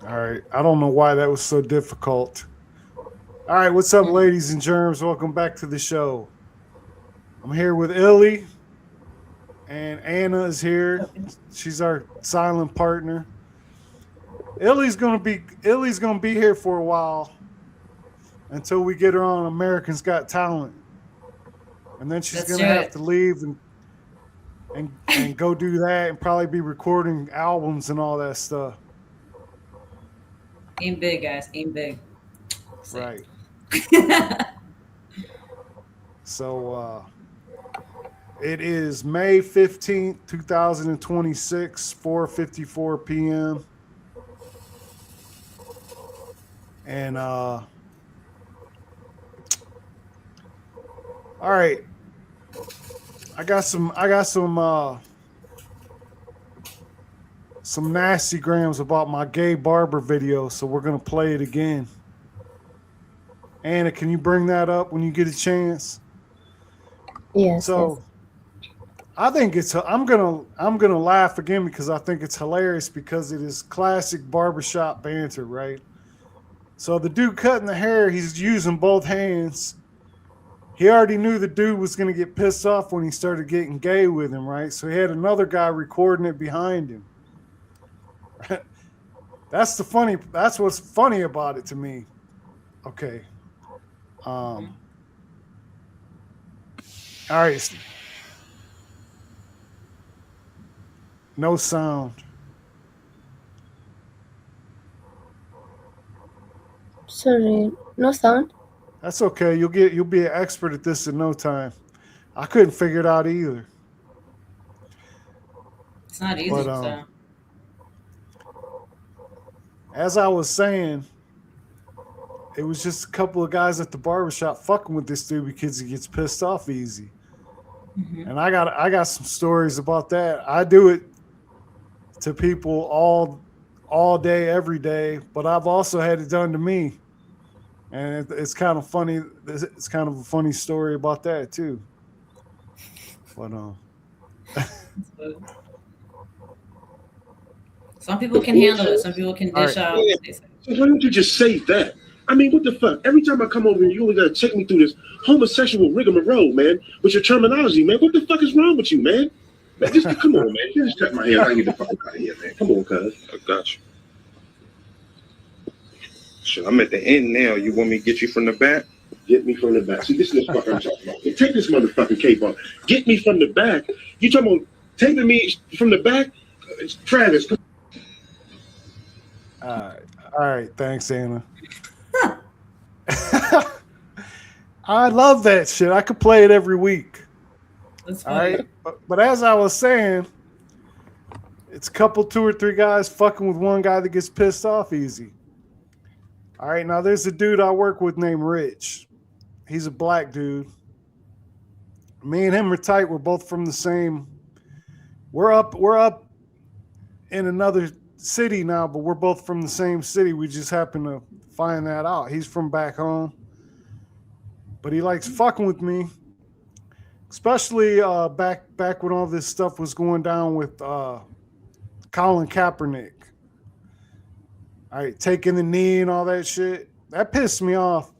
All right. I don't know why that was so difficult. All right. What's up, ladies and germs? Welcome back to the show. I'm here with Illy, and Anna is here. She's our silent partner. Illy's gonna be here for a while until we get her on Americans Got Talent, and then she's Let's gonna do have it. to leave and go do that and probably be recording albums and all that stuff. Aim big, guys. Aim big. Say. Right. So it is May 15th, 2026, 4:54 p.m. And all right, I got some nasty grams about my gay barber video, so we're gonna play it again. Anna, can you bring that up when you get a chance? Yes, yes. So I think I'm gonna laugh again because I think it's hilarious because it is classic barbershop banter, right? So the dude cutting the hair, he's using both hands. He already knew the dude was gonna get pissed off when he started getting gay with him, right? So he had another guy recording it behind him. That's what's funny about it to me. Okay. Um all right, no sound. Sorry, no sound. That's okay. You'll be an expert at this in no time. I couldn't figure it out either. It's not But easy, so. as I was saying, it was just a couple of guys at the barbershop fucking with this dude because he gets pissed off easy. Hmm. And I got some stories about that. I do it to people all day, every day, but I've also had it done to me. And it's kind of funny. It's kind of a funny story about that too. But Some people can handle it. Some people can all dish right. out. Yeah. They say, So why don't you just say that? I mean, what the fuck? Every time I come over here, you only gotta check me through this homosexual rigmarole, man, with your terminology, man. What the fuck is wrong with you, man? Man, just come on, man. Just cut my hair. I get the fuck out of here, man. Come on, cuz. I got you. Shit, I'm at the end now. You want me to get you from the back? Get me from the back. See, this is the fuck I'm talking about. Take this motherfucking cape off. Get me from the back. You talking about taping me from the back? It's Travis. All right. All right. Thanks, Anna. I love that shit. I could play it every week. that's All funny. right. But as I was saying, it's a couple, two or three guys fucking with one guy that gets pissed off easy. All right. Now there's a dude I work with named Rich. He's a black dude. Me and him are tight. We're both from the same. We're up in another city now, but we're both from the same city. We just happen to find that out. He's from back home, but he likes fucking with me, especially back when all this stuff was going down with Colin Kaepernick. All right, taking the knee and all that shit. That pissed me off.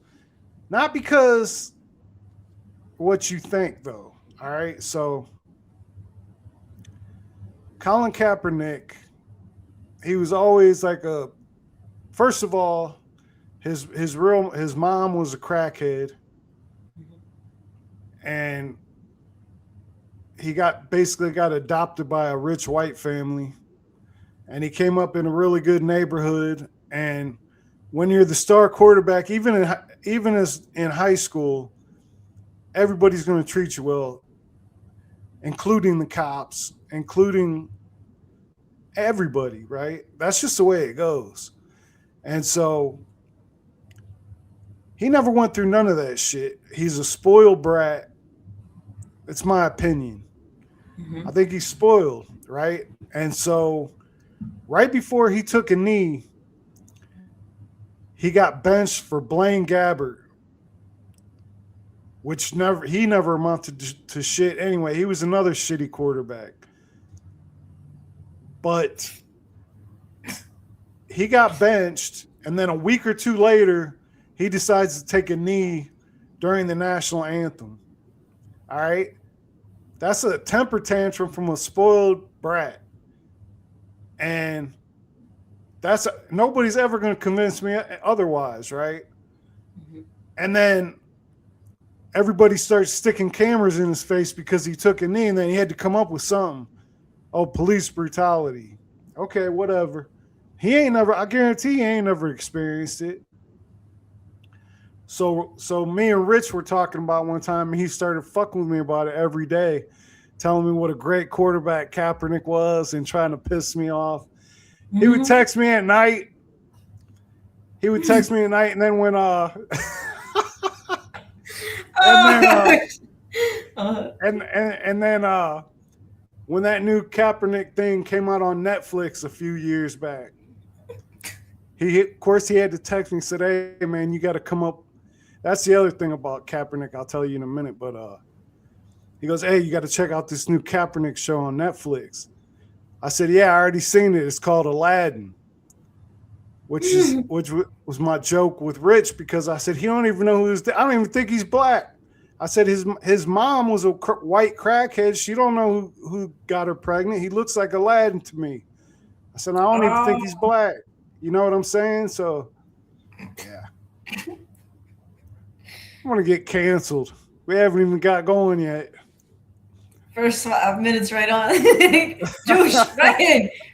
Not because what you think though. All right, so Colin Kaepernick, he was always like a. First of all, his mom was a crackhead, and he basically got adopted by a rich white family, and he came up in a really good neighborhood. And when you're the star quarterback, even as in high school, everybody's going to treat you well, including the cops, including everybody, right? That's just the way it goes. And so he never went through none of that shit. He's a spoiled brat. It's my opinion. Hmm. I think he's spoiled, right? And so right before he took a knee, he got benched for Blaine Gabbert, which he never amounted to shit anyway. He was another shitty quarterback. But he got benched, and then a week or two later, he decides to take a knee during the national anthem. All right. That's a temper tantrum from a spoiled brat. And nobody's ever going to convince me otherwise, right? Mm-hmm. And then everybody starts sticking cameras in his face because he took a knee, and then he had to come up with something. Oh, police brutality. Okay, whatever. I guarantee he ain't never experienced it. So me and Rich were talking about one time, and he started fucking with me about it every day, telling me what a great quarterback Kaepernick was and trying to piss me off. Mm-hmm. He would text me at night. And then when when that new Kaepernick thing came out on Netflix a few years back, he had to text me and said, "Hey man, you got to come up." That's the other thing about Kaepernick. I'll tell you in a minute, but he goes, "Hey, you got to check out this new Kaepernick show on Netflix." I said, "Yeah, I already seen it. It's called Aladdin," which was my joke with Rich, because I said he don't even know who's. I don't even think he's black. I said his mom was a white crackhead. She don't know who got her pregnant. He looks like Aladdin to me. I said I don't even think he's black. You know what I'm saying? So, yeah. I'm going to get canceled. We haven't even got going yet. First 5 minutes right on. Juice,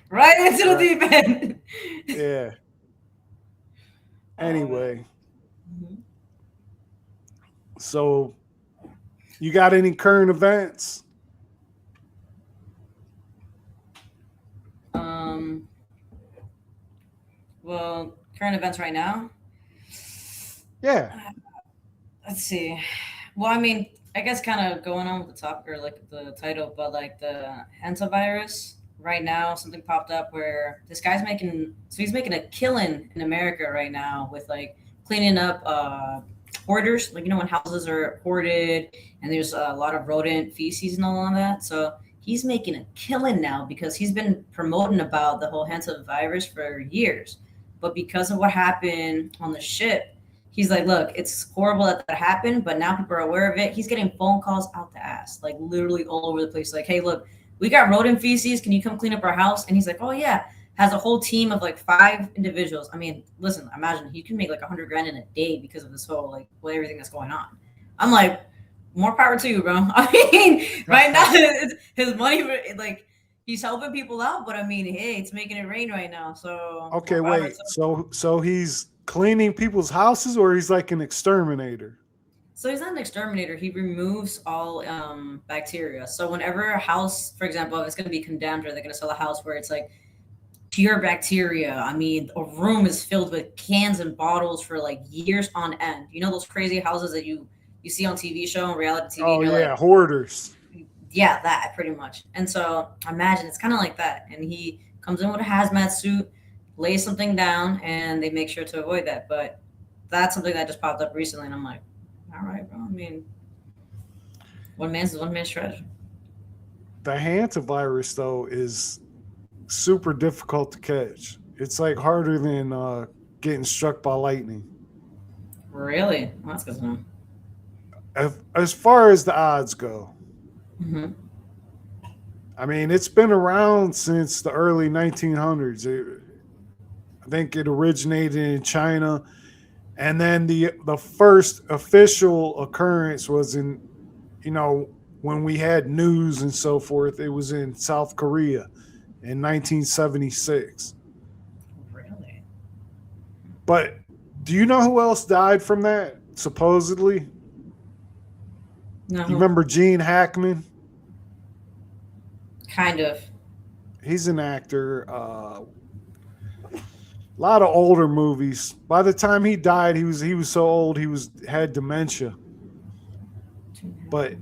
right into the deep end. Yeah. Anyway. So, you got any current events? Well, current events right now? Yeah. Let's see. Well, I mean, I guess kind of going on with the topic or like the title, but like the hantavirus right now, something popped up where this guy's he's making a killing in America right now with like cleaning up hoarders, like, you know, when houses are hoarded and there's a lot of rodent feces and all of that. So he's making a killing now because he's been promoting about the whole hantavirus for years. But because of what happened on the ship, he's like, look, it's horrible that happened, but now people are aware of it. He's getting phone calls out the ass, like literally all over the place. Like, hey, look, we got rodent feces. Can you come clean up our house? And he's like, oh, yeah. Has a whole team of like 5 individuals. I mean, listen, imagine he can make like $100,000 in a day because of this whole, like, well, everything that's going on. I'm like, more power to you, bro. I mean, right now, his money, like, he's helping people out, but I mean, hey, it's making it rain right now. So okay, wait. So he's cleaning people's houses, or he's like an exterminator? So he's not an exterminator. He removes all bacteria. So whenever a house, for example, if it's going to be condemned, or they're going to sell a house where it's like pure bacteria, I mean, a room is filled with cans and bottles for like years on end. You know those crazy houses that you see on TV show and reality TV? Oh, yeah, like, hoarders. Yeah, that pretty much. And so imagine it's kind of like that. And he comes in with a hazmat suit, lays something down, and they make sure to avoid that. But that's something that just popped up recently, and I'm like, all right, bro. I mean, one man's treasure. The hantavirus, though, is super difficult to catch. It's like harder than getting struck by lightning. Really? Well, that's good to know. As far as the odds go. Mm-hmm. I mean, it's been around since the early 1900s. I think it originated in China, and then the first official occurrence was in, you know, when we had news and so forth. It was in South Korea in 1976. Really? But do you know who else died from that, supposedly? No. You remember Gene Hackman? Kind of. He's an actor. A lot of older movies. By the time he died, he was so old he had dementia. But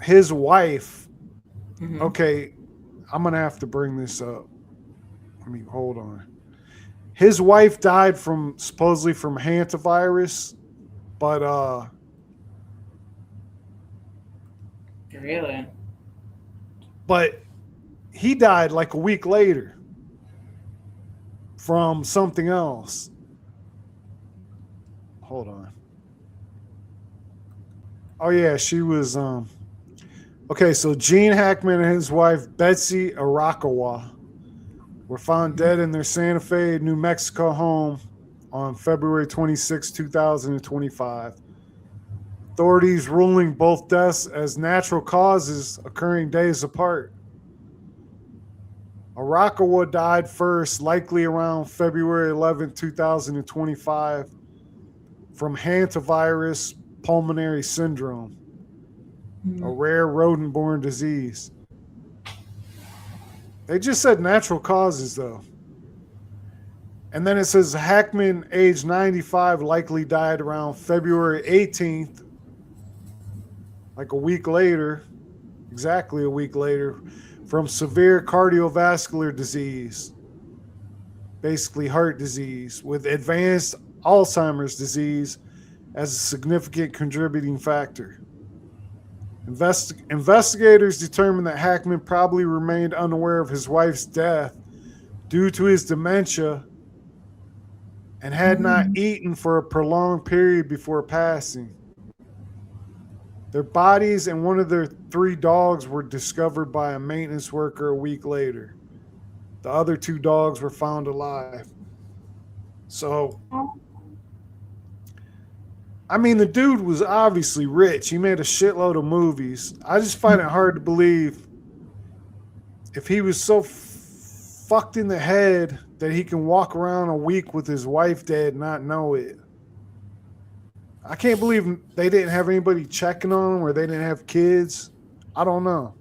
his wife. Mm-hmm. Okay, I'm gonna have to bring this up. Let me hold on. His wife died supposedly from hantavirus, but Really? But he died like a week later from something else. Hold on. Oh yeah, she was okay, so Gene Hackman and his wife Betsy Arakawa were found dead in their Santa Fe, New Mexico home on February 26, 2025. Authorities ruling both deaths as natural causes occurring days apart. Arakawa died first, likely around February 11, 2025, from hantavirus pulmonary syndrome, a rare rodent-borne disease. They just said natural causes, though. And then it says Hackman, age 95, likely died around February 18th, like a week later, exactly a week later, from severe cardiovascular disease, basically heart disease, with advanced Alzheimer's disease as a significant contributing factor. Investigators determined that Hackman probably remained unaware of his wife's death due to his dementia and had not eaten for a prolonged period before passing. Their bodies and one of their 3 dogs were discovered by a maintenance worker a week later. The other 2 dogs were found alive. So, I mean, the dude was obviously rich. He made a shitload of movies. I just find it hard to believe if he was so fucked in the head that he can walk around a week with his wife dead and not know it. I can't believe they didn't have anybody checking on him or they didn't have kids. I don't know.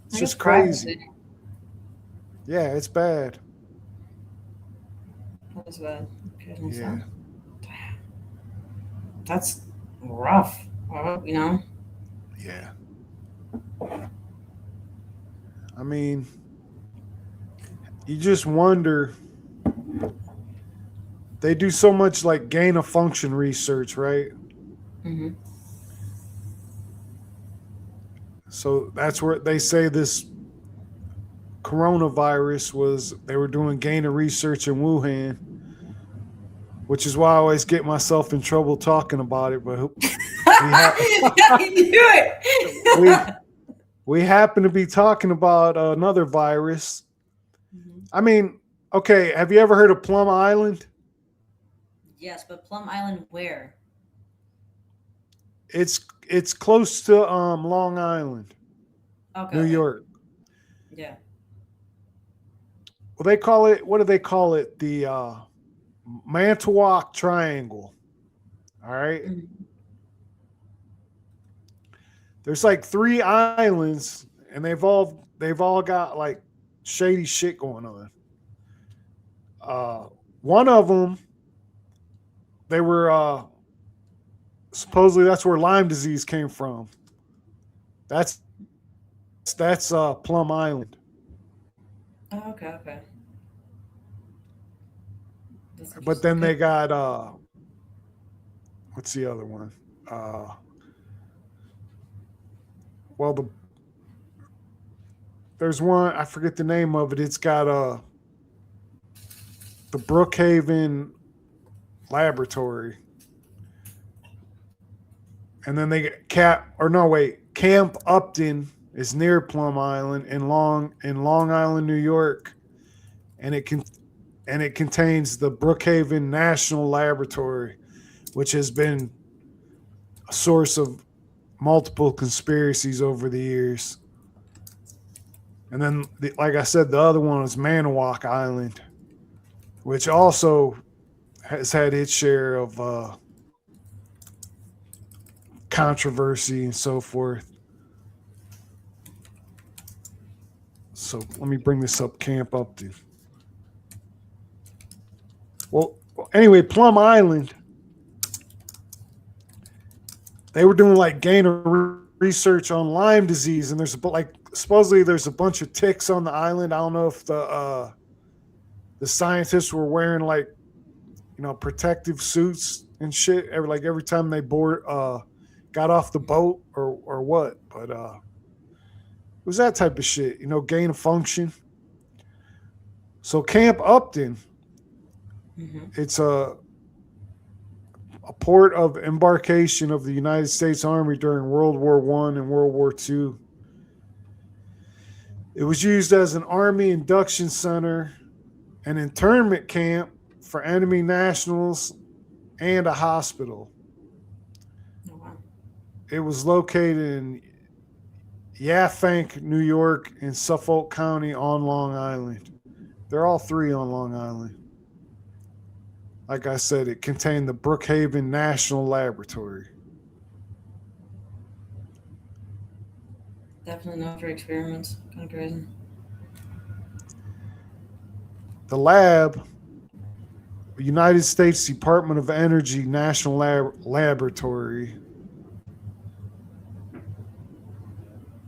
It's just crazy. Yeah, it's bad. That's bad. Okay, Yeah. That's rough. You know? Yeah. I mean, you just wonder. They do so much like gain of function research, right? Mm-hmm. So that's where they say this coronavirus was, they were doing gain of research in Wuhan, which is why I always get myself in trouble talking about it. But I knew it. we happen to be talking about another virus. I mean, okay, have you ever heard of Plum Island? Yes, but Plum Island where? It's close to Long Island, Okay. New York. Yeah. Well, they call it, what do they call it? The Manitowoc Triangle. All right. Mhm. There's like 3 islands, and they've all got like shady shit going on. One of them, they were supposedly that's where Lyme disease came from. That's Plum Island. Oh, okay. But then they got what's the other one? There's one, I forget the name of it. It's got the Brookhaven Laboratory. And then they get Camp Upton is near Plum Island in Long Island, New York, and it contains the Brookhaven National Laboratory, which has been a source of multiple conspiracies over the years. And then, like I said, the other one is Manitowoc Island, which also has had its share of controversy and so forth. So let me bring this up, Camp Upton. Well, anyway, Plum Island, they were doing like gain of research on Lyme disease, and there's supposedly there's a bunch of ticks on the island. I don't know if the scientists were wearing like, protective suits and shit every time they got off the boat or what, but it was that type of shit, gain of function. So Camp Upton It's a port of embarkation of the United States Army during World War I and World War II. It was used as an army induction center, an internment camp for enemy nationals, and a hospital. Oh, wow. It was located in Yaphank, New York, and Suffolk County on Long Island. They're all three on Long Island. Like I said, it contained the Brookhaven National Laboratory. Definitely not for experiments. Kind of crazy. The lab, United States Department of Energy National Laboratory,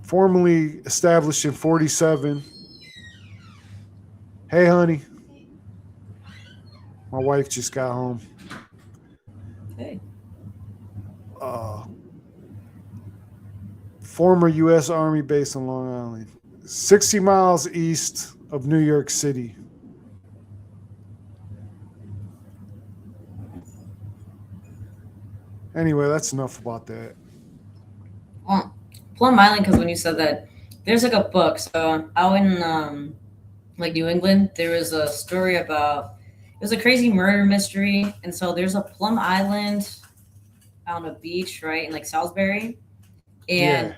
formally established in 1947. Hey, honey. My wife just got home. Hey. Former U.S. Army base on Long Island, 60 miles east of New York City. Anyway, that's enough about that. Well, Plum Island, because when you said that, there's like a book. So out in like New England, there was a story about it was a crazy murder mystery, and so there's a Plum Island on a beach, right, in like Salisbury, and Yeah.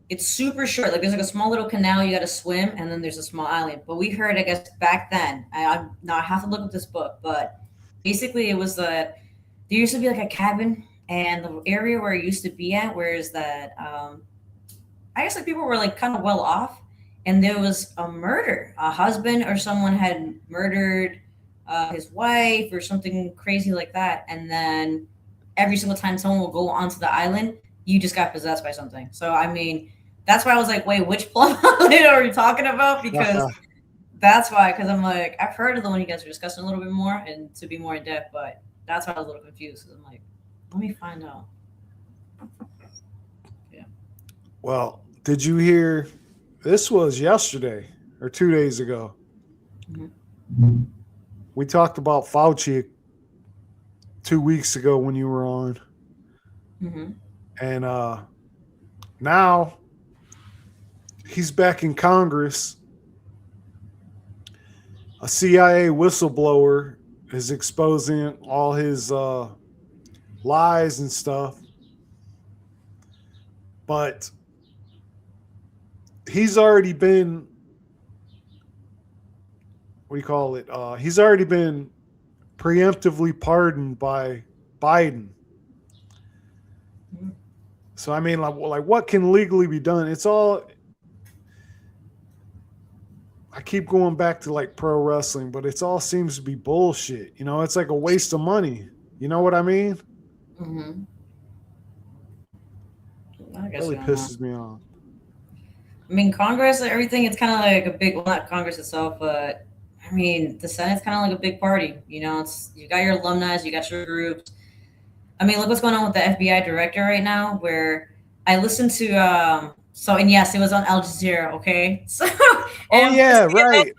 it's super short. Like there's like a small little canal you got to swim, and then there's a small island. But we heard, I guess, back then. I'm now I have to look up this book, but basically it was that there used to be like a cabin, and the area where it used to be at, where is that? I guess like people were like kind of well off, and there was a murder. A husband or someone had murdered his wife or something crazy like that, and then every single time someone will go onto the island, you just got possessed by something. So I mean, that's why I was like, wait, which Plum Island are we talking about? Because that's why, because I'm like, I've heard of the one you guys are discussing a little bit more and to be more in depth, but that's why I was a little confused. Because I'm like, let me find out. Well, did you hear? This was yesterday or 2 days ago. Mhm. We talked about Fauci 2 weeks ago when you were on. Mm-hmm. And now he's back in Congress. A CIA whistleblower is exposing all his lies and stuff. But he's already been, what do you call it? He's already been preemptively pardoned by Biden. So I mean, like what can legally be done? It's all. I keep going back to like pro wrestling, but it's all seems to be bullshit. You know, it's like a waste of money. You know what I mean? Mm-hmm. I It guess really I don't know. pisses me off. I mean, Congress, everything, it's kind of like a big, well, not Congress itself, but I mean, the Senate's kind of like a big party. You know, it's you got your alumni, you got your groups. I mean, look what's going on with the FBI director right now, where I listened to, and yes, it was on Al Jazeera, okay? So, Oh and yeah, right.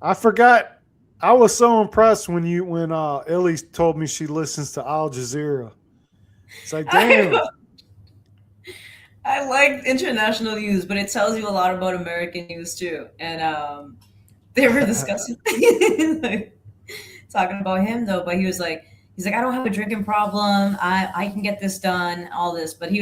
I forgot. I was so impressed when Illy told me she listens to Al Jazeera. It's like, damn. I like international news, but it tells you a lot about American news too. And they were discussing like, talking about him though, but he's like, I don't have a drinking problem. I can get this done, all this. But he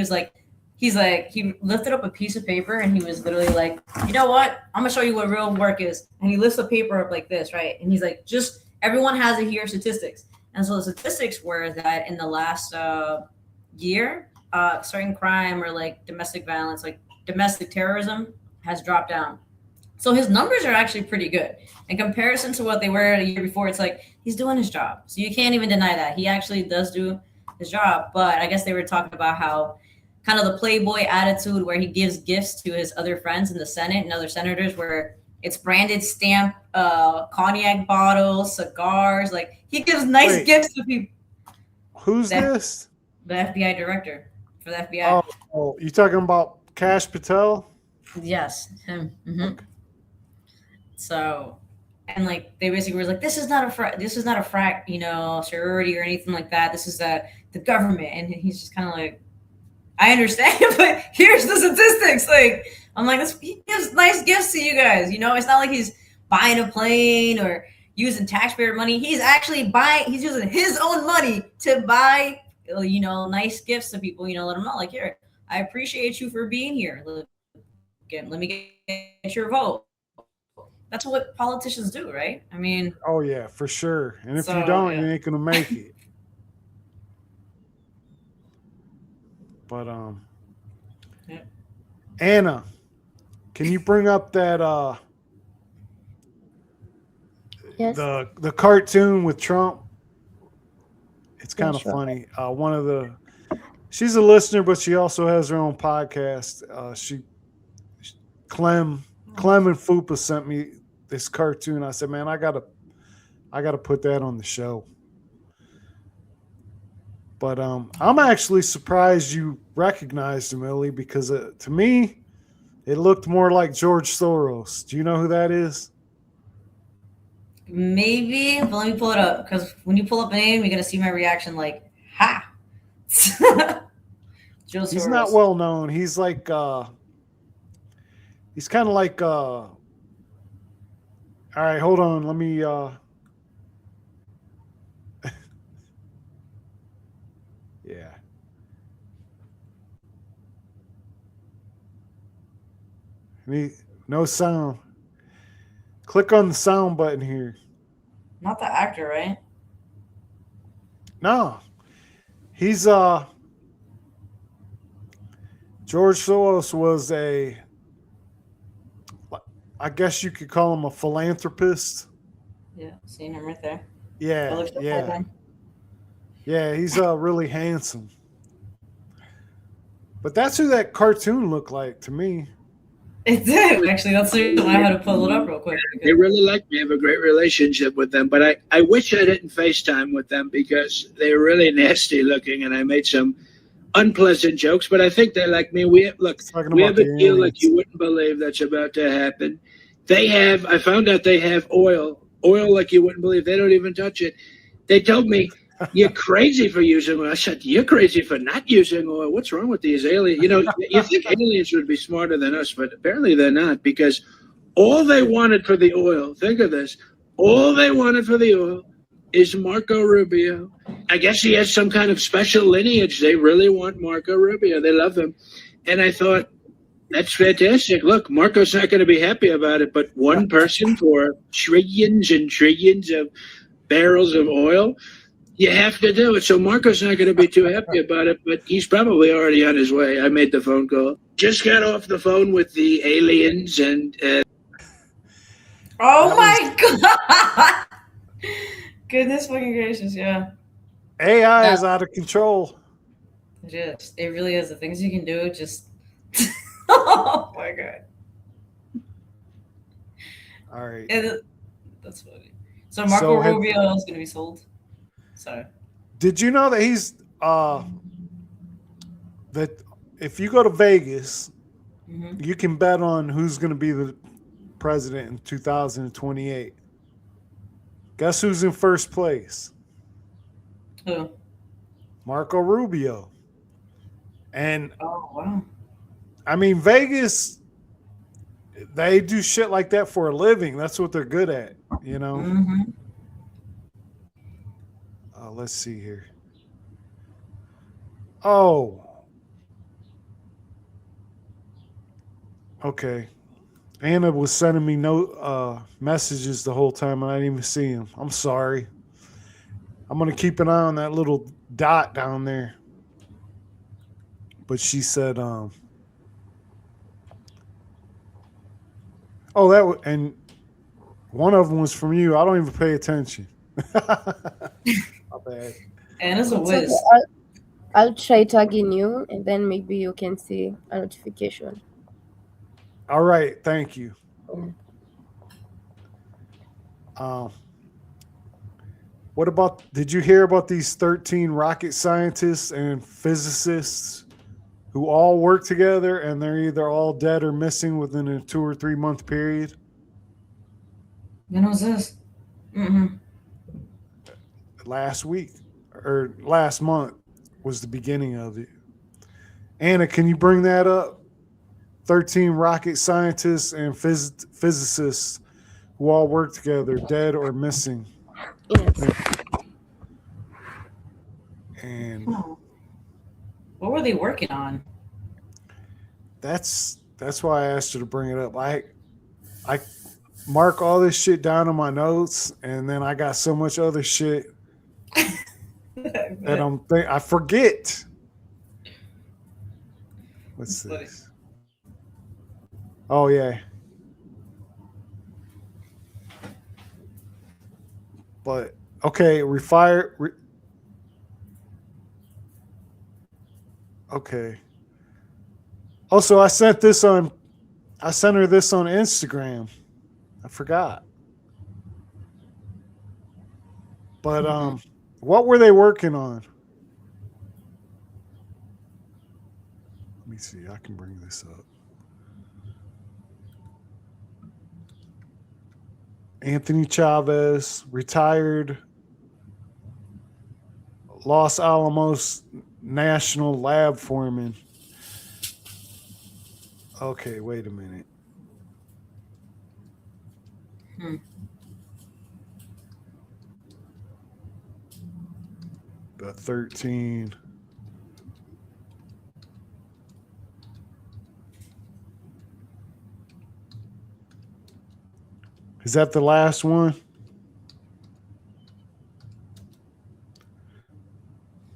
lifted up a piece of paper and he was literally like, you know what? I'm gonna show you what real work is. And he lifts the paper up like this, right? And he's like, just everyone has it here, statistics. And so the statistics were that in the last year, certain crime or like domestic violence, like domestic terrorism, has dropped down. So his numbers are actually pretty good in comparison to what they were a year before. It's like he's doing his job, so you can't even deny that he actually does do his job. But I guess they were talking about how kind of the playboy attitude, where he gives gifts to his other friends in the Senate and other senators, where it's branded stamp, cognac bottles, cigars. Like he gives nice gifts to people. Who's this? The FBI director for the FBI. Oh, you talking about Kash Patel? Yes, him. Mm-hmm. Okay. So, and like they basically were like, this is not a frat, sorority or anything like that. This is the government, and he's just kind of like, I understand, but here's the statistics. Like, I'm like, he gives nice gifts to you guys. It's not like he's buying a plane or using taxpayer money. He's actually he's using his own money to buy, nice gifts to people. Let them know, like, here, I appreciate you for being here. Let me get your vote. That's what politicians do, right? I mean, oh yeah, for sure. And if you don't, yeah. you ain't gonna make it. But Yeah. Anna, can you bring up that Yes. the cartoon with Trump? It's kind of sure. funny. She's a listener, but she also has her own podcast. Clem and Fupa sent me this cartoon. I said, man, I gotta put that on the show. But I'm actually surprised you recognized him, Illy, because to me, it looked more like George Soros. Do you know who that is? Maybe, but let me pull it up, because when you pull up a name, you're gonna see my reaction, like, ha. Joe Soros. He's not well known. He's like he's kind of like all right, hold on, let me yeah. No sound. Click on the sound button here. Not the actor, right? No. He's George Soros was I guess you could call him a philanthropist. Yeah, seeing him right there. Yeah, yeah. Yeah, he's really handsome. But that's who that cartoon looked like to me. It did, actually. That's the reason why I had to pull it up real quick. They really like me. I have a great relationship with them. But I wish I didn't FaceTime with them because they're really nasty looking, and I made some unpleasant jokes. But I think they like me. We have a deal like you wouldn't believe that's about to happen. I found out they have oil like you wouldn't believe. They don't even touch it. They told me, you're crazy for using oil. I said, you're crazy for not using oil. What's wrong with these aliens? You think aliens would be smarter than us, but apparently they're not, because all they wanted for the oil, think of this, all they wanted for the oil is Marco Rubio. I guess he has some kind of special lineage. They really want Marco Rubio. They love him. And I thought, that's fantastic. Look, Marco's not going to be happy about it, but one person for trillions and trillions of barrels of oil, you have to do it. So Marco's not going to be too happy about it, but he's probably already on his way. I made the phone call. Just got off the phone with the aliens and... Oh my God! Goodness fucking gracious, yeah. AI is out of control. It is. It really is. The things you can do, just... Oh my God. All right. That's funny. So Marco Rubio is going to be sold? Sorry. Did you know that he's that if you go to Vegas, you can bet on who's going to be the president in 2028? Guess who's in first place? Who? Marco Rubio. And oh wow. I mean, Vegas, they do shit like that for a living. That's what they're good at, you know? Mm-hmm. Let's see here. Oh. Okay. Anna was sending me messages the whole time, and I didn't even see them. I'm sorry. I'm going to keep an eye on that little dot down there. But she said, oh, and one of them was from you. I don't even pay attention. My bad. And it's a whiz. Okay. I'll try tagging you, and then maybe you can see a notification. All right, thank you. What about? Did you hear about these 13 rocket scientists and physicists who all work together, and they're either all dead or missing within a 2 or 3 month period? When was this? Mm-hmm. Last week or last month was the beginning of it. Anna, can you bring that up? 13 rocket scientists and physicists who all work together, dead or missing. Yes. And Oh. What were they working on? that's why I asked you to bring it up. I mark all this shit down in my notes, and then I got so much other shit that I forget. What's this? Oh yeah. But okay, okay. Also, I sent her this on Instagram. I forgot. But what were they working on? Let me see. I can bring this up. Anthony Chavez, retired Los Alamos National Lab foreman. Okay, wait a minute. The 13. Is that the last one?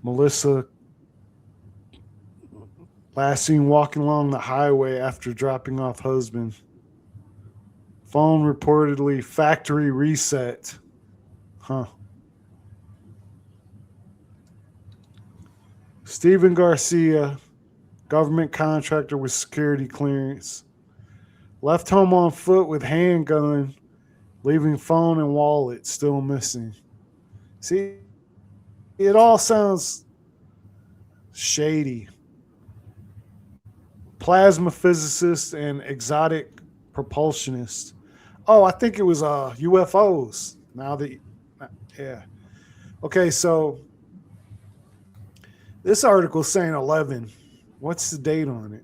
Melissa, last seen walking along the highway after dropping off husband. Phone reportedly factory reset. Huh. Stephen Garcia, government contractor with security clearance. Left home on foot with handgun, leaving phone and wallet still missing. See, it all sounds shady. Plasma physicist and exotic propulsionist. Oh, I think it was UFOs. Yeah. Okay, so this article saying 11. What's the date on it?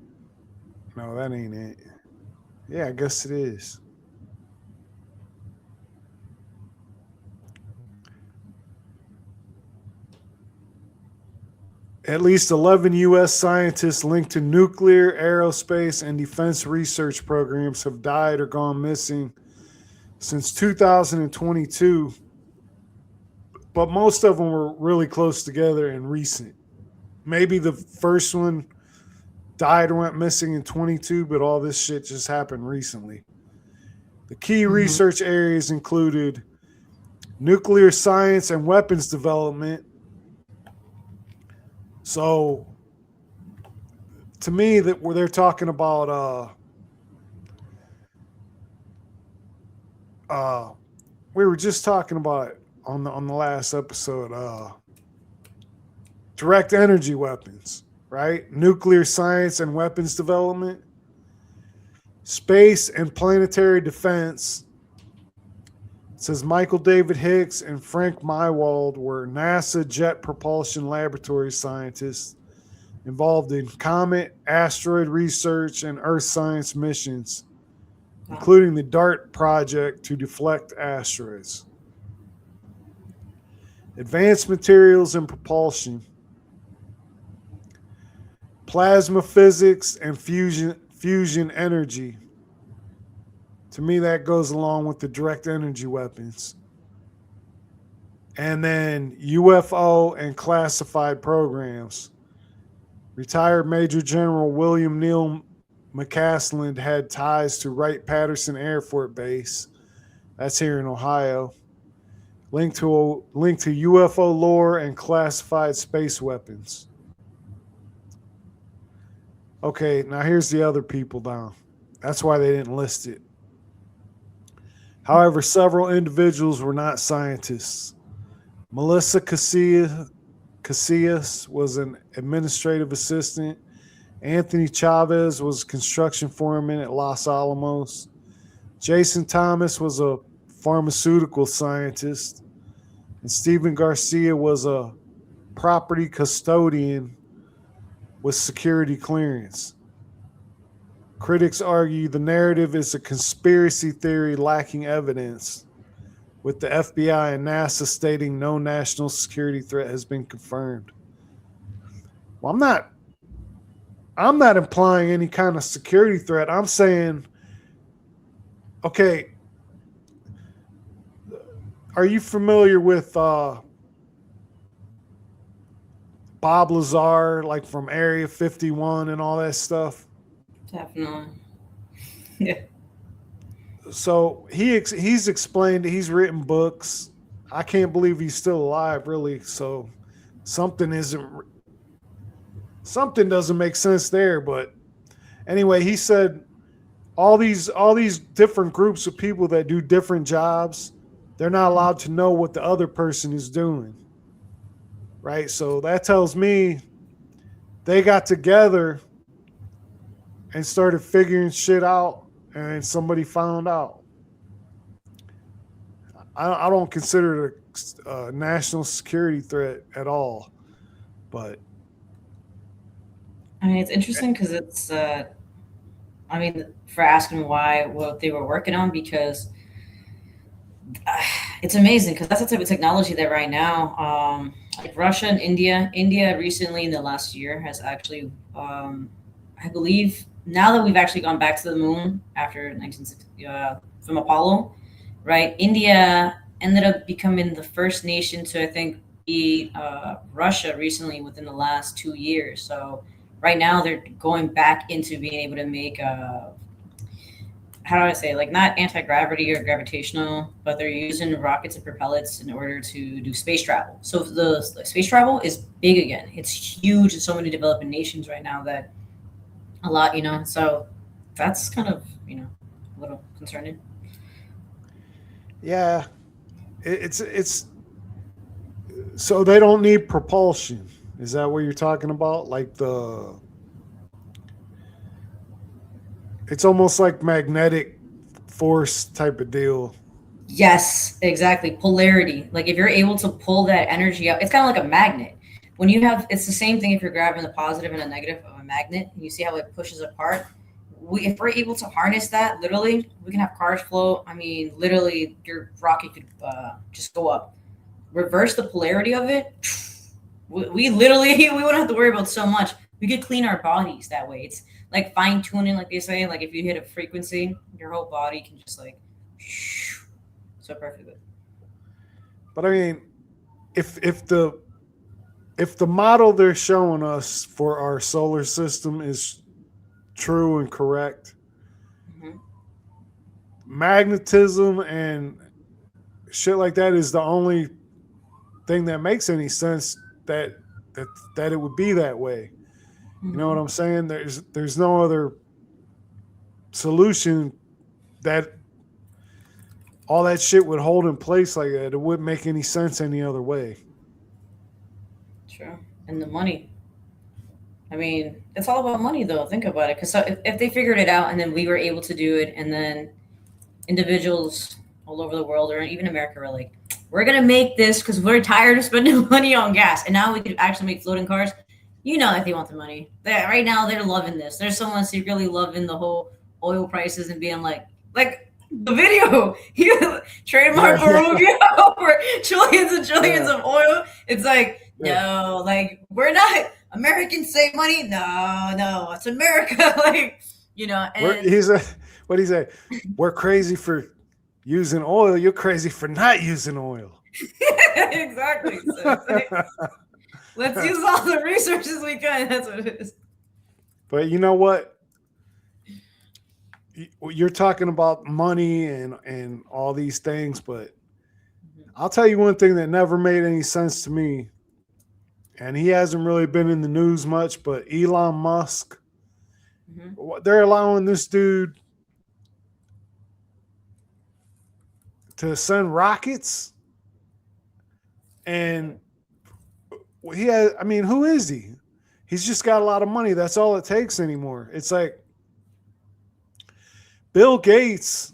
No, that ain't it. Yeah, I guess it is. At least 11 U.S. scientists linked to nuclear, aerospace, and defense research programs have died or gone missing since 2022. But most of them were really close together and recent. Maybe the first one died or went missing in 22, but all this shit just happened recently. The key research areas included nuclear science and weapons development. So, to me, that where they're talking about, we were just talking about it on the last episode. Direct energy weapons, right? Nuclear science and weapons development, space and planetary defense. It says Michael David Hicks and Frank Mywald were NASA Jet Propulsion Laboratory scientists involved in comet, asteroid research, and Earth science missions, including the DART project to deflect asteroids. Advanced materials and propulsion, plasma physics, and fusion energy. To me, that goes along with the direct energy weapons. And then UFO and classified programs. Retired Major General William Neal McCasland had ties to Wright-Patterson Air Force Base. That's here in Ohio. Linked to UFO lore and classified space weapons. Okay, now here's the other people down. That's why they didn't list it. However, several individuals were not scientists. Melissa Casillas was an administrative assistant. Anthony Chavez was construction foreman at Los Alamos. Jason Thomas was a pharmaceutical scientist, and Steven Garcia was a property custodian with security clearance. Critics argue the narrative is a conspiracy theory lacking evidence, with the FBI and NASA stating no national security threat has been confirmed. Well, I'm not implying any kind of security threat. I'm saying, okay, are you familiar with Bob Lazar, like from Area 51 and all that stuff? Definitely. Yeah. So he's explained, he's written books. I can't believe he's still alive, really. So something doesn't make sense there. But anyway, he said all these different groups of people that do different jobs, they're not allowed to know what the other person is doing. Right? So that tells me they got together and started figuring shit out, and somebody found out. I don't consider it a national security threat at all. But I mean, it's interesting because it's, I mean, for asking what they were working on, because it's amazing because that's the type of technology that right now, like Russia and India recently in the last year has actually, I believe, now that we've actually gone back to the moon after 1960 from Apollo, right? India ended up becoming the first nation to, I think, beat Russia recently within the last 2 years. So right now they're going back into being able to make how do I say, like, not anti-gravity or gravitational, but they're using rockets and propellants in order to do space travel. So the space travel is big again. It's huge in so many developing nations right now that a lot, so that's kind of, a little concerning. yeah, it's so they don't need propulsion. Is that what you're talking about? Like it's almost like magnetic force type of deal. Yes, exactly. Polarity. Like if you're able to pull that energy out, it's kind of like a magnet. When you have, it's the same thing if you're grabbing the positive and a negative of a magnet, and you see how it pushes apart. If we're able to harness that, literally, we can have cars float. I mean, literally, your rocket could just go up. Reverse the polarity of it. We literally, we wouldn't have to worry about so much. We could clean our bodies that way. It's like fine tuning, like they say. Like if you hit a frequency, your whole body can just like so perfectly. But I mean, if the model they're showing us for our solar system is true and correct, Mm-hmm. magnetism and shit like that is the only thing that makes any sense that it would be that way. Mm-hmm. You know what I'm saying? There's no other solution that all that shit would hold in place like that. It wouldn't make any sense any other way. Sure. And the money. I mean, it's all about money, though. Think about it. Because if they figured it out and then we were able to do it, and then individuals all over the world or even America were like, we're going to make this because we're tired of spending money on gas. And now we could actually make floating cars. You know that they want the money. Right now, they're loving this. There's someone secretly loving the whole oil prices and being like the video, trademark Baruga for trillions and trillions of oil. It's like, no, like we're not Americans save money. No, it's America. Like, and what he say? We're crazy for using oil. You're crazy for not using oil. Exactly. So it's like, let's use all the resources we can. That's what it is. But you know what? You're talking about money and all these things, but I'll tell you one thing that never made any sense to me, and he hasn't really been in the news much, but Elon Musk, they're allowing this dude to send rockets, and who is he? He's just got a lot of money. That's all it takes anymore. It's like Bill Gates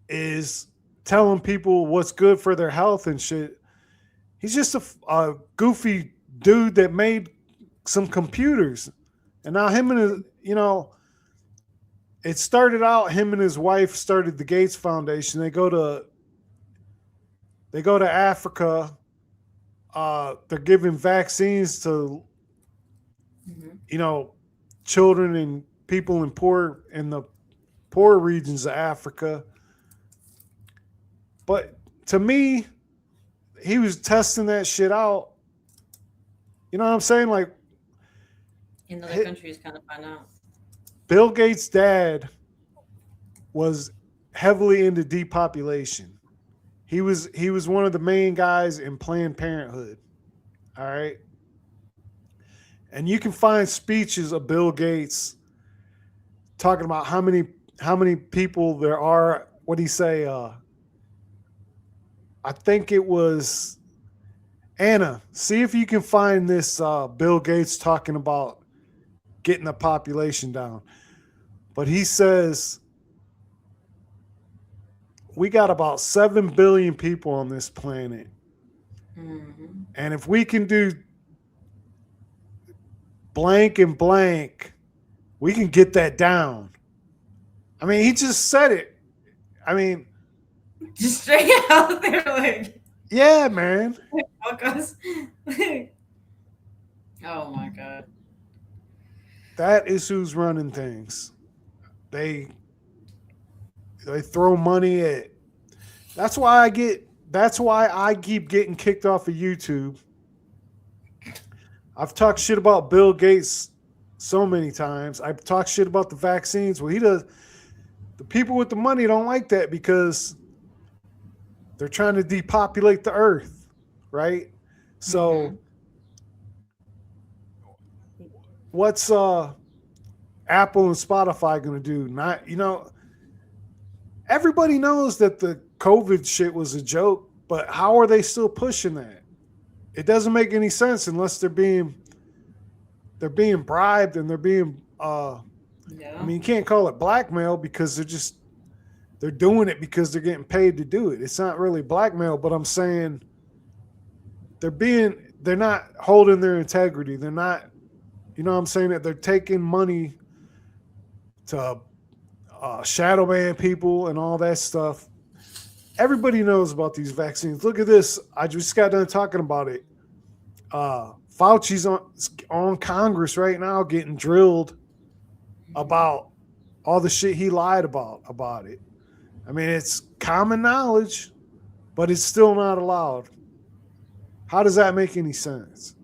is telling people what's good for their health and shit. He's just a goofy dude that made some computers. And now him and his, it started out, him and his wife started the Gates Foundation. They go to Africa. They're giving vaccines to, children and people in the poor regions of Africa. But to me, he was testing that shit out. You know what I'm saying? Like, in other countries kind of find out. Bill Gates' dad was heavily into depopulation. He was one of the main guys in Planned Parenthood. All right. And you can find speeches of Bill Gates talking about how many people there are. What did he say? I think it was Anna. See if you can find this Bill Gates talking about getting the population down. But he says we got about 7 billion people on this planet. Mm-hmm. And if we can do blank and blank, we can get that down. I mean, he just said it. I mean, just straight out there, like, yeah, man. Oh my God. That is who's running things. They throw money at. That's why I keep getting kicked off of YouTube. I've talked shit about Bill Gates so many times. I've talked shit about the vaccines. Well, he does. The people with the money don't like that because they're trying to depopulate the earth, right? So what's Apple and Spotify going to do? Not, everybody knows that the COVID shit was a joke, but how are they still pushing that? It doesn't make any sense unless they're being bribed and they're being I mean, you can't call it blackmail because they're doing it because they're getting paid to do it. It's not really blackmail, but I'm saying they're not holding their integrity. They're not, I'm saying that they're taking money to shadow ban people and all that stuff. Everybody knows about these vaccines. Look at this. I just got done talking about it. Fauci's on Congress right now getting drilled about all the shit he lied about it. I mean, it's common knowledge, but it's still not allowed. How does that make any sense?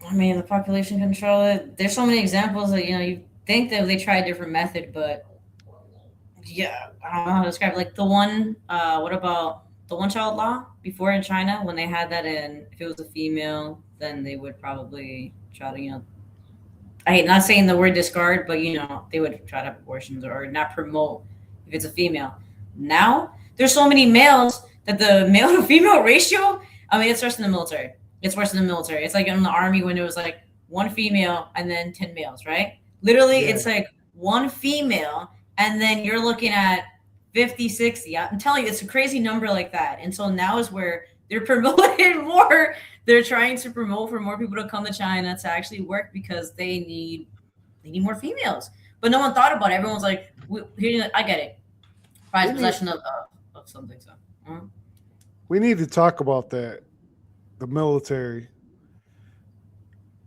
I mean, the population control, there's so many examples that, you think that they try a different method, but yeah, I don't know how to describe it. Like the one, what about the one-child law before in China when they had that in, if it was a female, then they would probably try to, I hate not saying the word discard, but they would try to have abortions or not promote if it's a female. Now there's so many males that the male to female ratio, I mean, it's worse in the military. It's worse in the military. It's like in the army when it was like one female and then 10 males, right? Literally, It's like one female and then you're looking at 50, 60. I'm telling you, it's a crazy number like that. And so now is where they're promoting more. They're trying to promote for more people to come to China to actually work because they need more females. But no one thought about it. Everyone's like, I get it. Prized possession of something. So we need to talk about that. The military.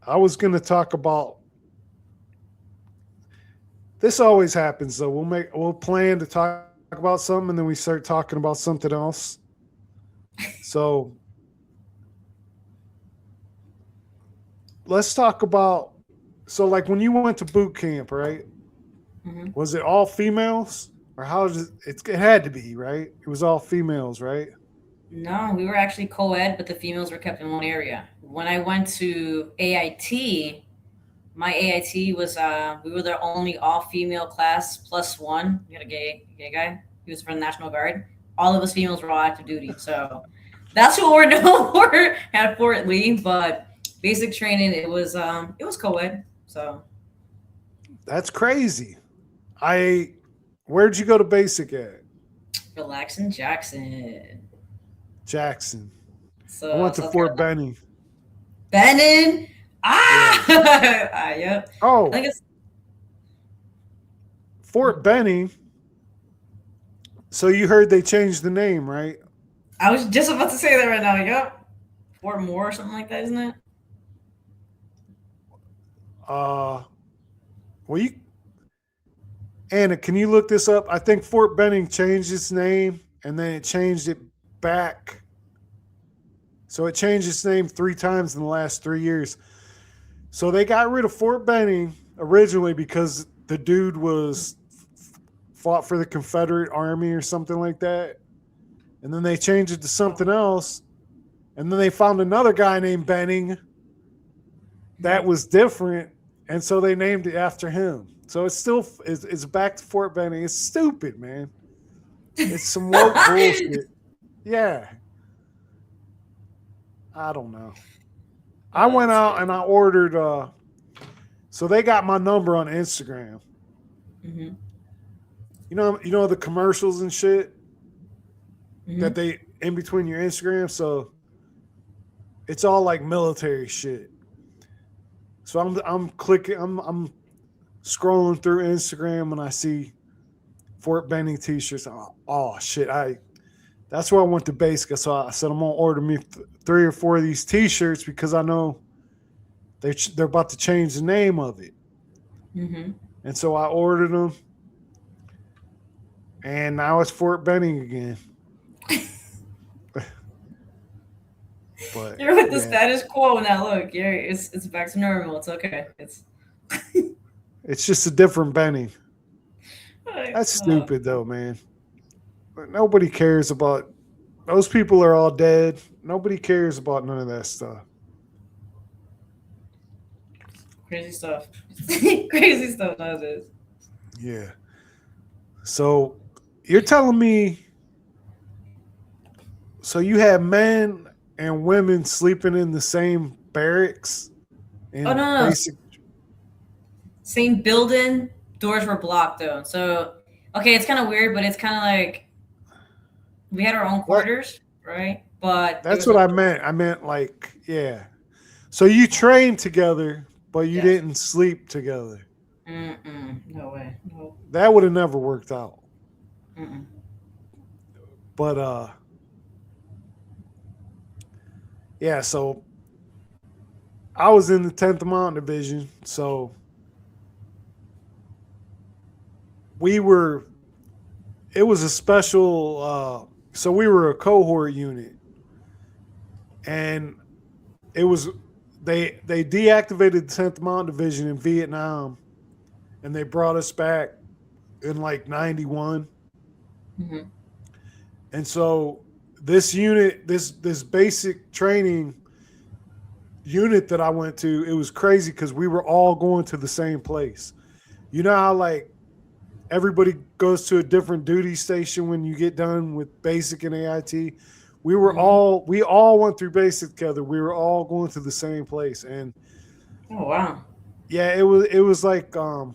I was going to talk about. This always happens though. We'll plan to talk about something and then we start talking about something else. So let's talk about, like when you went to boot camp, right? Mm-hmm. Was it all females or how did it had to be, right? It was all females, right? No, we were actually co-ed, but the females were kept in one area. When I went to AIT, my AIT was, we were the only all-female class plus one. We had a gay guy. He was from the National Guard. All of us females were all active duty. So that's what we're known for at Fort Lee. But basic training, it was co-ed. So that's crazy. Where'd you go to basic at? Relaxing Jackson. Jackson. So I went to South Fort Carolina. Benning. Benning. Ah, yep. I Oh, think it's Fort Benning. So you heard they changed the name, right? I was just about to say that right now. Yep. Fort Moore or something like that, isn't it? Well, Anna, can you look this up? I think Fort Benning changed its name and then it changed it back. So it changed its name 3 times in the last 3 years. So they got rid of Fort Benning originally because the dude fought for the Confederate Army or something like that. And then they changed it to something else. And then they found another guy named Benning that was different. And so they named it after him. So it's back to Fort Benning. It's stupid, man. It's some woke bullshit. Yeah. I don't know. I went out and I ordered so they got my number on Instagram. Mm-hmm. You know the commercials and shit Mm-hmm. that they in between your Instagram, so it's all like military shit. So I'm clicking, I'm scrolling through Instagram and I see Fort Benning t-shirts. Oh shit! That's where I went to basic. So I said I'm gonna order me 3 or 4 of these t-shirts because I know they're about to change the name of it. Mm-hmm. And so I ordered them, and now it's Fort Benning again. But You're with the yeah, status quo now. Look, it's back to normal. It's okay. it's just a different Benning. Like, That's stupid though, man. Nobody cares about those people are all dead. Nobody cares about none of that stuff. Crazy stuff. Crazy stuff nowadays. Yeah. So you're telling me so you have men and women sleeping in the same barracks in Oh, no. basic Same building, doors were blocked though. So okay, it's kind of weird, but it's kind of like we had our own quarters, right? But That's what I meant. I meant like, yeah. So you trained together, but you Yes. didn't sleep together. No way. No. That would have never worked out. Mm-mm. But yeah, so I was in the 10th Mountain Division, so it was a special so we were a cohort unit. And it was they deactivated the 10th Mountain Division in Vietnam and they brought us back in like 91. Mm-hmm. And so this unit, this basic training unit that I went to, it was crazy because we were all going to the same place. You know how like everybody goes to a different duty station when you get done with basic and AIT? We all went through basic together. We were all going to the same place. And Oh wow. yeah, it was like one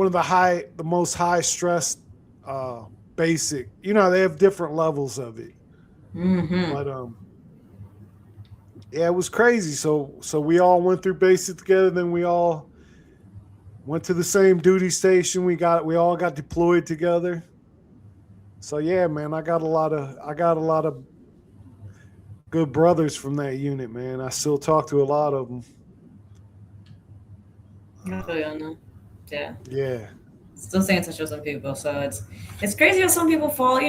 of the most high stress basic. You know, they have different levels of it. Mm-hmm. But yeah, it was crazy. So we all went through basic together, then we all went to the same duty station. We all got deployed together. So yeah, man, I got a lot of good brothers from that unit, man. I still talk to a lot of them. I feel you on that. Yeah. Yeah. Still stay in touch with some people, so it's crazy how some people they fall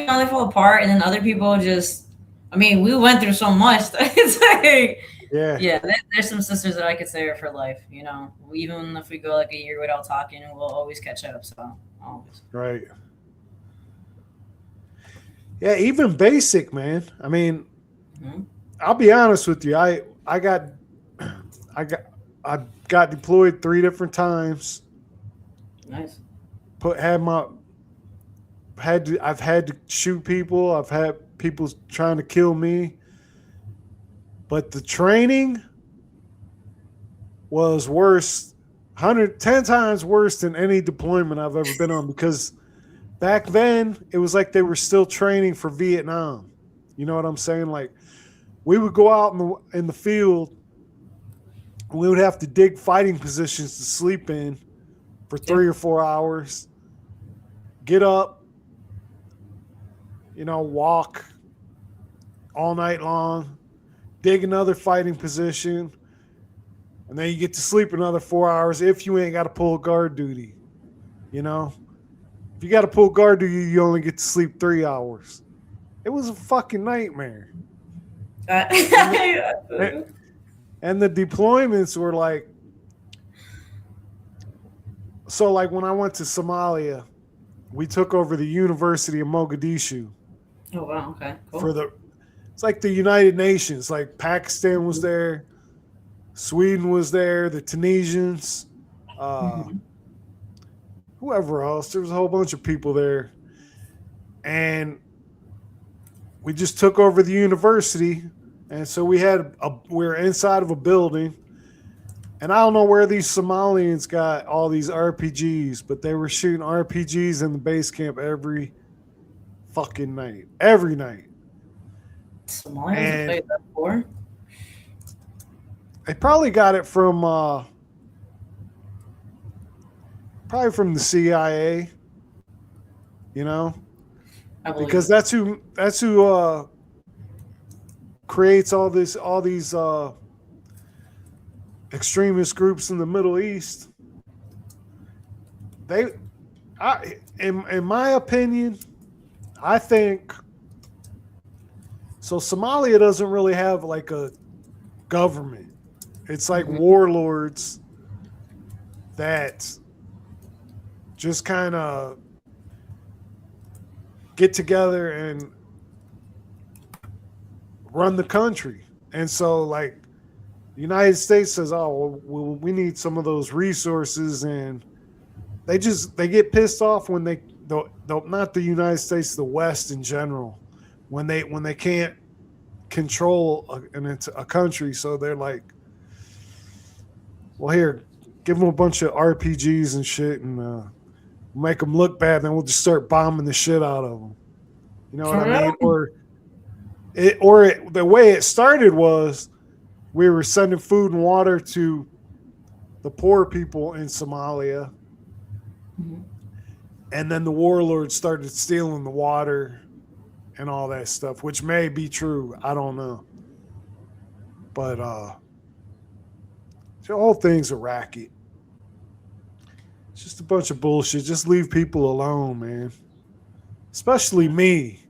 apart, and then other people just. I mean, we went through so much. It's like, yeah. There's some sisters that I could say are for life. You know, even if we go like a year without talking, we'll always catch up. So always. Right. Yeah, even basic, man. I mean, I'll be honest with you. I got deployed 3 different times. Nice. I've had to shoot people. I've had people trying to kill me. But the training was worse, 110 times worse than any deployment I've ever been on because back then, it was like they were still training for Vietnam. You know what I'm saying? Like, we would go out in the field, and we would have to dig fighting positions to sleep in for 3 or 4 hours, get up, walk all night long, dig another fighting position, and then you get to sleep another 4 hours if you ain't got to pull guard duty. If you got to pull guard duty, you only get to sleep 3 hours. It was a fucking nightmare. And the deployments were like, so like when I went to Somalia, we took over the University of Mogadishu. Oh wow, okay, cool. It's like the United Nations. Like Pakistan was there, Sweden was there, the Tunisians, whoever else. There was a whole bunch of people there, and we just took over the university. And so we were inside of a building, and I don't know where these Somalians got all these RPGs, but they were shooting RPGs in the base camp every fucking night, every night. Somalians played that before? They probably got it from the CIA, because that's who creates all these extremist groups in the Middle East. In my opinion, I think so. Somalia doesn't really have like a government. It's like warlords that just kind of get together and run the country. And so like the United States says, oh, well, we need some of those resources, and they get pissed off when they not the United States, the West in general, when they can't control a country. So they're like, well, here, give them a bunch of RPGs and shit, and make them look bad, then we'll just start bombing the shit out of them. You know what I mean? The way it started was we were sending food and water to the poor people in Somalia, and then the warlords started stealing the water and all that stuff, which may be true. I don't know. But the whole thing's a racket. It's just a bunch of bullshit. Just leave people alone, man. Especially me.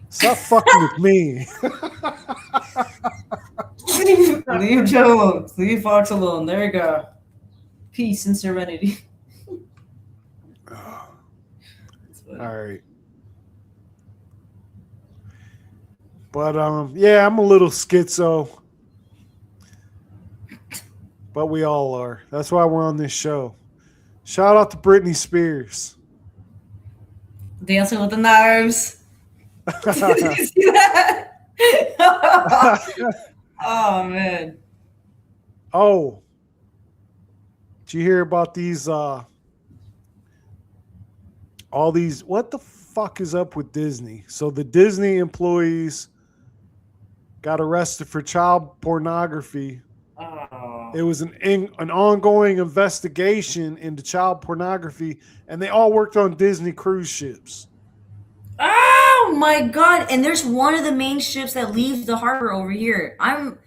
Stop fucking with me. Leave Joe alone. Leave Fox alone. There you go. Peace and serenity. All right. But yeah, I'm a little schizo. But we all are. That's why we're on this show. Shout out to Britney Spears. Dancing with the Knives. Did you see that? Oh man. Oh. Did you hear about these all these, what the fuck is up with Disney? So the Disney employees got arrested for child pornography. Oh. It was an ongoing investigation into child pornography, and they all worked on Disney cruise ships. Oh my god! And there's one of the main ships that leaves the harbor over here. I'm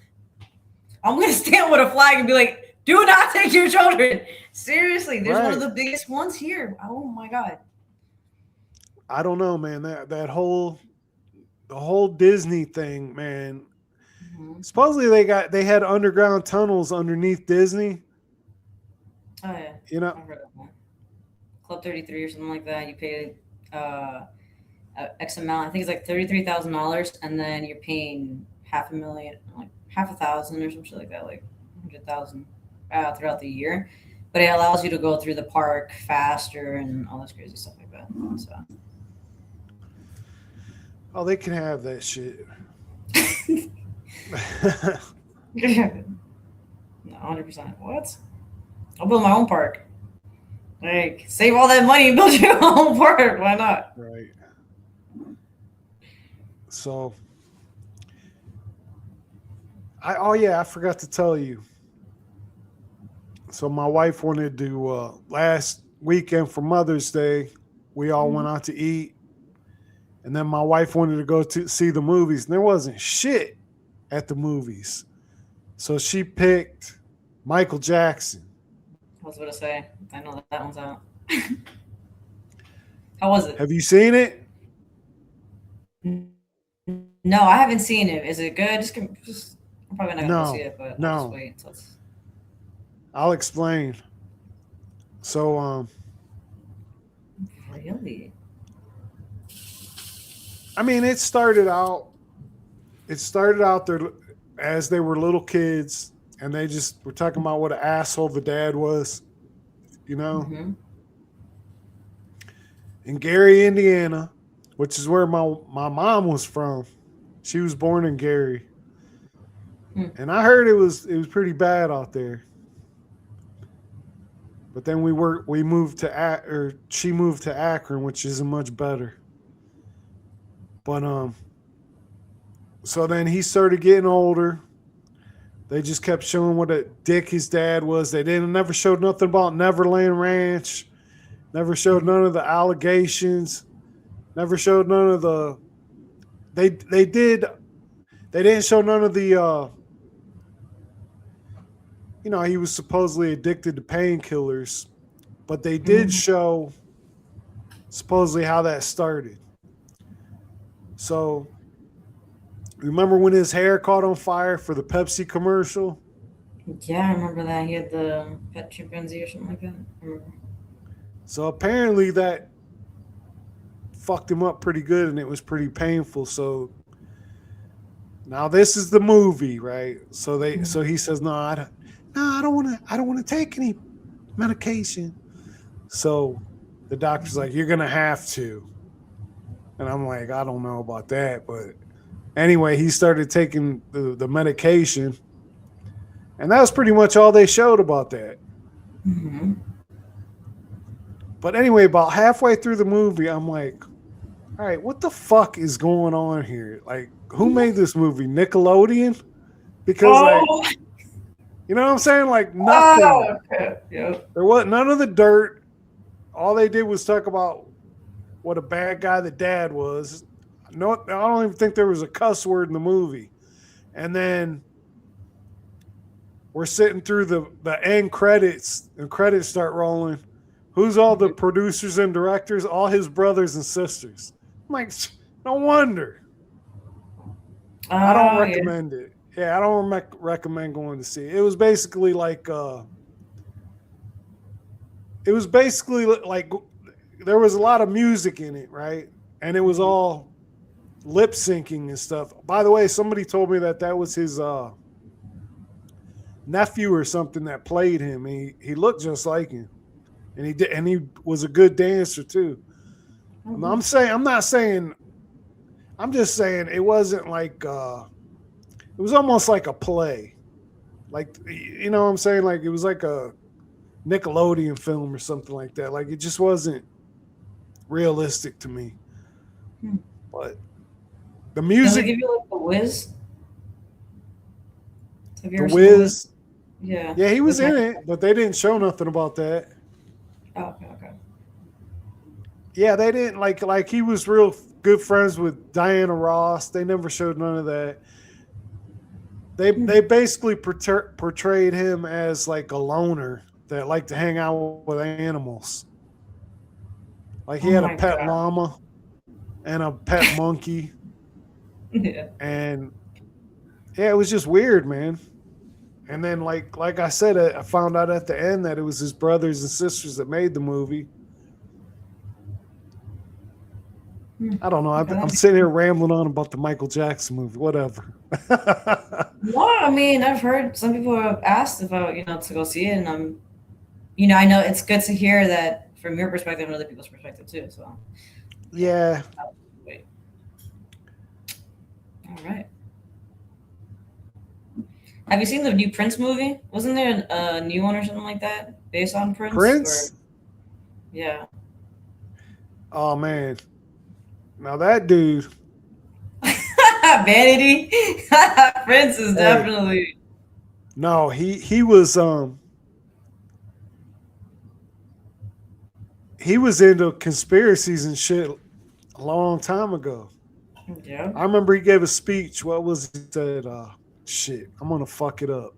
gonna stand with a flag and be like, "Do not take your children." Seriously, there's one of the biggest ones here. Oh my god! I don't know, man. The whole Disney thing, man. Supposedly they had underground tunnels underneath Disney. Oh yeah, you know, I've heard of that. Club 33 or something like that. You pay X amount. I think it's like $33,000, and then you're paying $500,000, like $500,000 or some shit like that, like $100,000 throughout the year. But it allows you to go through the park faster and all this crazy stuff like that. So. Oh, they can have that shit. No, 100%. What? I'll build my own park. Like, save all that money and build your own port. Why not? Right. So, I forgot to tell you. So my wife wanted to last weekend for Mother's Day. We all went out to eat, and then my wife wanted to go to see the movies, and there wasn't shit at the movies. So she picked Michael Jackson. I was going to say, I know that one's out. How was it? Have you seen it? No, I haven't seen it. Is it good? I'm probably not going to see it, but I'll just wait until it's... I'll explain. So, Really? I mean, it started out there as they were little kids, and they just were talking about what an asshole the dad was, you know? Mm-hmm. In Gary, Indiana, which is where my mom was from. She was born in Gary. And I heard it was pretty bad out there. But then she moved to Akron, which isn't much better. But so then he started getting older. They just kept showing what a dick his dad was. They never showed nothing about Neverland Ranch. Never showed none of the allegations. Never showed none of the. They didn't show none of the. He was supposedly addicted to painkillers, but they did show supposedly how that started. So, remember when his hair caught on fire for the Pepsi commercial? Yeah, I remember that. He had the pet chimpanzee or something like that. I remember. So apparently that fucked him up pretty good, and it was pretty painful. So now this is the movie, right? So he says, no, I don't want to take any medication. So the doctor's like, you're gonna have to. And I'm like, I don't know about that, but anyway, he started taking the medication, and that was pretty much all they showed about that. Mm-hmm. But anyway, about halfway through the movie, I'm like, all right, what the fuck is going on here? Like, who made this movie? Nickelodeon? Because like, you know what I'm saying? Like nothing. Oh, okay. Yep. There was none of the dirt. All they did was talk about what a bad guy the dad was. No, I don't even think there was a cuss word in the movie. And then we're sitting through the end credits, and credits start rolling. Who's all the producers and directors? All his brothers and sisters. I'm like, no wonder. I don't recommend it. Yeah, I don't recommend going to see it. It was basically like there was a lot of music in it, right? And it was all lip syncing and stuff. By the way, somebody told me that was his nephew or something that played him. He looked just like him, and he was a good dancer too. Mm-hmm. I'm just saying it wasn't like it was almost like a play, like, you know what I'm saying, like it was like a Nickelodeon film or something like that. Like it just wasn't realistic to me. But the music. Does it give you like the Wiz? Have you The ever seen The Wiz. Yeah. Yeah, he was in it, but they didn't show nothing about that. Oh, okay. Yeah, they didn't like he was real good friends with Diana Ross. They never showed none of that. They basically portrayed him as like a loner that liked to hang out with animals. Like he had a pet llama and a pet monkey. Yeah. And yeah, it was just weird, man. And then like I said, I found out at the end that it was his brothers and sisters that made the movie. I don't know. I'm sitting here rambling on about the Michael Jackson movie. Whatever. Well, I mean, I've heard some people have asked about, to go see it, and I know it's good to hear that from your perspective and other people's perspective too. So. Yeah. Wait. All right. Have you seen the new Prince movie? Wasn't there a new one or something like that based on Prince? Prince? Yeah. Oh man. Now that dude. Vanity. Prince is Hey. definitely. No, he was into conspiracies and shit a long time ago. Yeah. I remember he gave a speech. What was he said? Shit, I'm gonna fuck it up.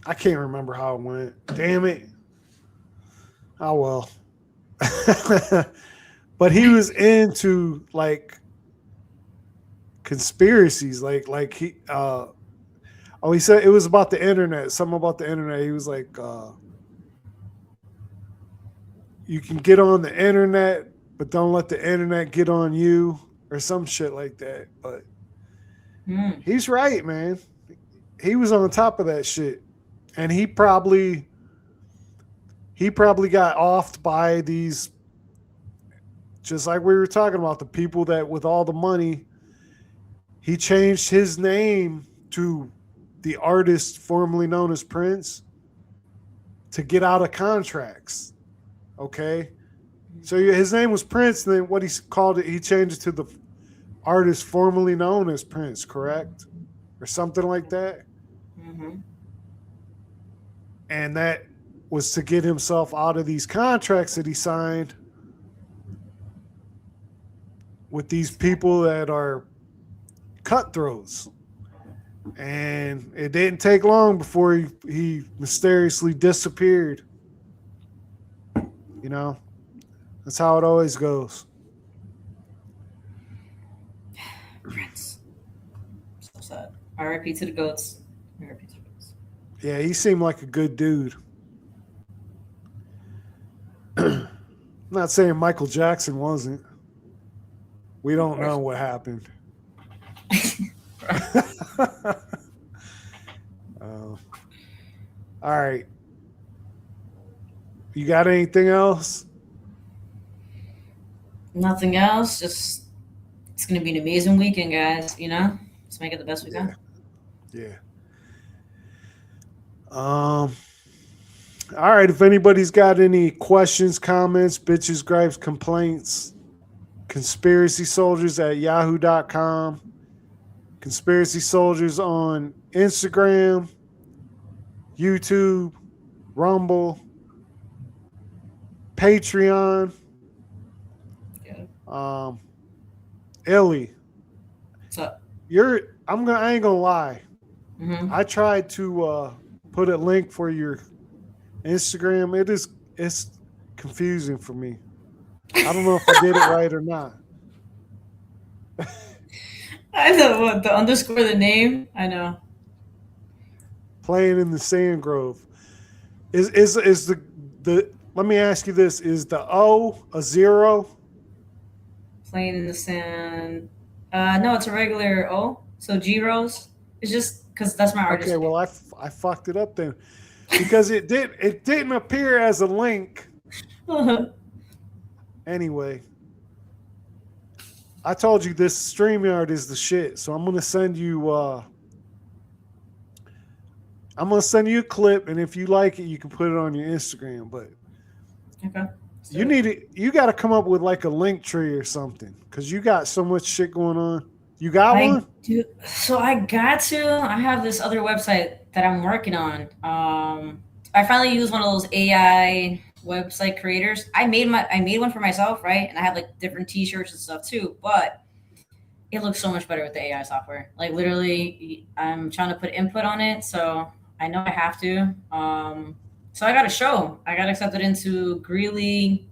I can't remember how it went. Damn it. Oh well. But he was into like conspiracies, like he he said it was about the internet, something about the internet. He was like you can get on the internet, but don't let the internet get on you or some shit like that. But he's right, man. He was on top of that shit. And he probably got offed by these, just like we were talking about, the people that with all the money. He changed his name to the artist formerly known as Prince to get out of contracts. Okay. So his name was Prince, and then what he called it, he changed it to the artist formerly known as Prince, correct? Or something like that. Mm-hmm. And that was to get himself out of these contracts that he signed with these people that are cutthroats. And it didn't take long before he mysteriously disappeared. You know, that's how it always goes. Prince. So sad. R.I.P. to the goats. R.I.P. to the goats. Yeah, he seemed like a good dude. I'm not saying Michael Jackson wasn't. We don't know what happened. All right. You got anything else? Nothing else. Just it's gonna be an amazing weekend, guys. You know, let's make it the best we can. Yeah. All right. If anybody's got any questions, comments, bitches, gripes, complaints, conspiracysoldiers@yahoo.com. Conspiracy Soldiers on Instagram, YouTube, Rumble, Patreon. Yeah. Illy, What's up? I ain't gonna lie. Mm-hmm. I tried to put a link for your Instagram. It's confusing for me. I don't know if I did it right or not. I know what the underscore the name. I know. Playing in the Sand Grove. Is the let me ask you this, is the O a 0? Playing in the sand. No, it's a regular O. So G Rose. It's just because that's my artist. Okay, well I fucked it up then. Because it didn't appear as a link. Anyway. I told you this StreamYard is the shit, so I'm gonna send you a clip, and if you like it, you can put it on your Instagram. But Okay. you got to come up with like a link tree or something, because you got so much shit going on. You got one? So I got to. I have this other website that I'm working on. I finally used one of those AI website creators. I made one for myself, right? And I have like different T-shirts and stuff too. But it looks so much better with the AI software. Like literally, I'm trying to put input on it, so I know I have to. So I got a show. I got accepted into Greeley.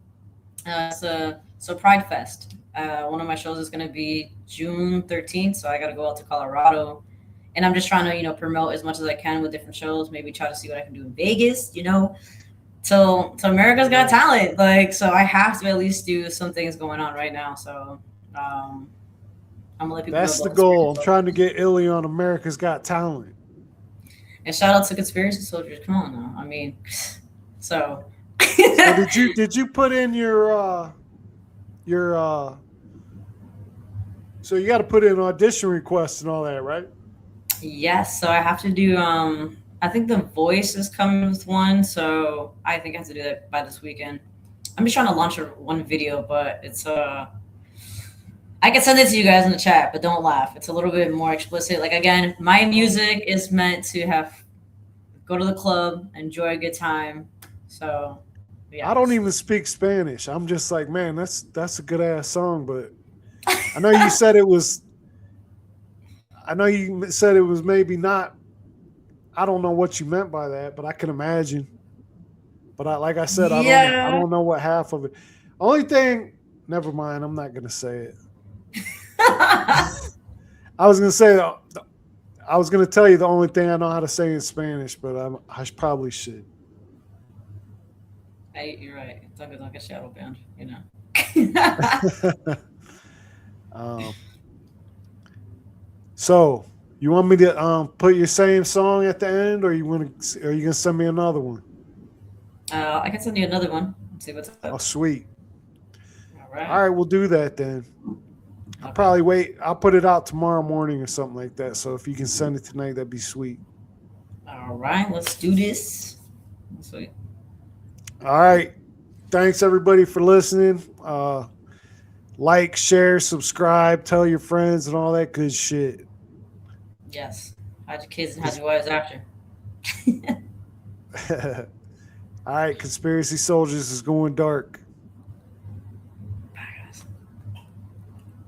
So Pride Fest. One of my shows is going to be June 13th. So I got to go out to Colorado, and I'm just trying to promote as much as I can with different shows. Maybe try to see what I can do in Vegas. So America's Got Talent. Like, so I have to at least do some things going on right now. So I'm gonna let people. That's the goal. I'm trying to get Illy on America's Got Talent. And shout out to Conspiracy Soldiers. Come on now. I mean, so. So did you put in your so you got to put in audition requests and all that, right? Yes, so I have to do. I think the voice is coming with one, so I think I have to do that by this weekend. I'm just trying to launch one video, but it's I can send it to you guys in the chat, but don't laugh. It's a little bit more explicit. Like again, my music is meant to have go to the club, enjoy a good time. So yeah. I don't even speak Spanish. I'm just like, man, that's a good ass song, but I know you said it was. I know you said it was maybe not. I don't know what you meant by that, but I can imagine. But like I said, I Yeah. don't know what half of it. Only thing, never mind. I'm not gonna say it. I was gonna say. I was gonna tell you the only thing I know how to say in Spanish, but I probably should. Hey, you're right. Don't get shadow banned, you know. So you want me to put your same song at the end, or are you gonna send me another one? I can send you another one. Let's see what's up. Oh, sweet. All right. All right, we'll do that then. I'll probably wait. I'll put it out tomorrow morning or something like that. So if you can send it tonight, that'd be sweet. All right, let's do this. Sweet. All right. Thanks everybody for listening. Like, share, subscribe, tell your friends and all that good shit. Yes. Hide your kids and hide your wives after. All right, Conspiracy Soldiers is going dark.